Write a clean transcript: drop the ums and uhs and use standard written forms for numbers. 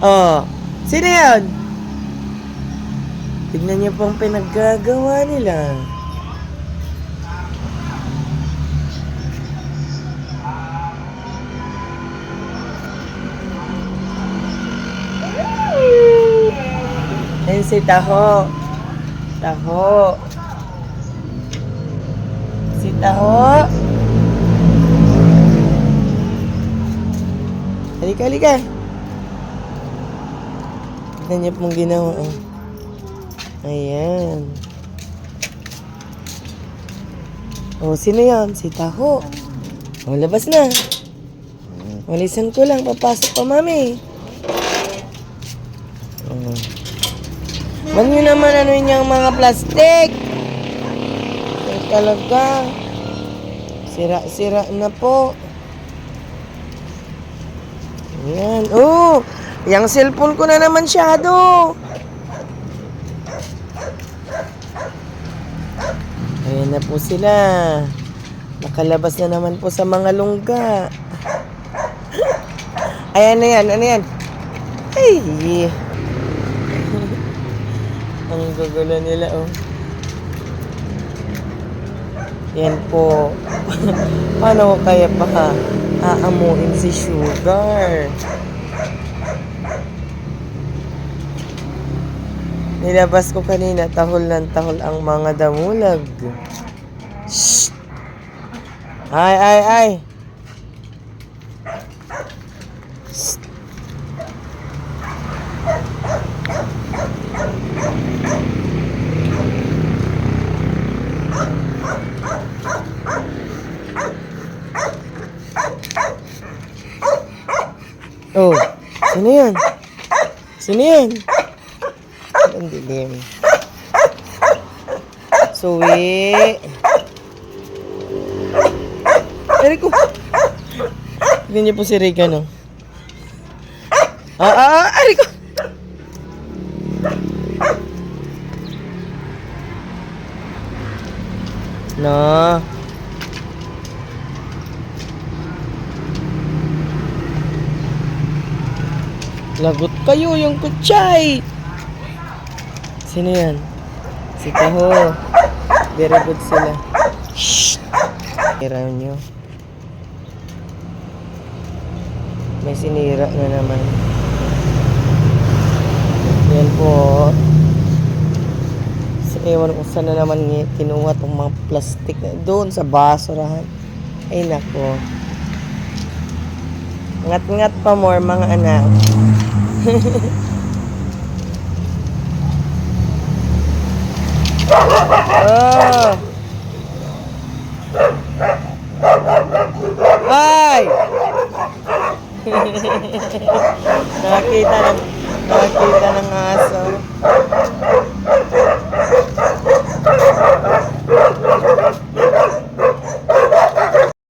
Oh, sino yan? Tignan niyo pong pinaggagawa nila. Ayun si Taho. Taho. Si Taho. Halika, halika. Tignan niyo pong ginawa. Oh. Ayan. Oh, sino yan? Si Taho. Oh, labas na. Walisan ko lang. Papasok pa, mami. Oh. Man nyo naman ano yung mga plastic. Ay, talaga. Sira-sira na po. Ayan. Oh! Yung cellphone ko na naman siyado. Ayan na po sila. Nakalabas na naman po sa mga lungga. Ayan na yan. Ano yan? Ay! Ang gugulo nila, oh. Yan po. Paano ko kaya pa aamuin si Sugar? Nilabas ko kanina, tahol ng tahol ang mga damulag. Shh! Ay, ay, ay! Shh! Oh, sino yan? Sino yan? Ang dilim. Suwi. Eriko. Tignan niyo po si Regan, no? Eriko. No. Lagot kayo yung kutsay. Sino yan? Si Taho. Very good sila. Shh! Sinira nyo. May sinira na naman. Yan po. So, ewan ko saan na naman kinuha itong mga plastic na doon sa basurahan. Ay nako. Ngat-ngat pa more mga anak. Oh. Ay! nakakita ng aso.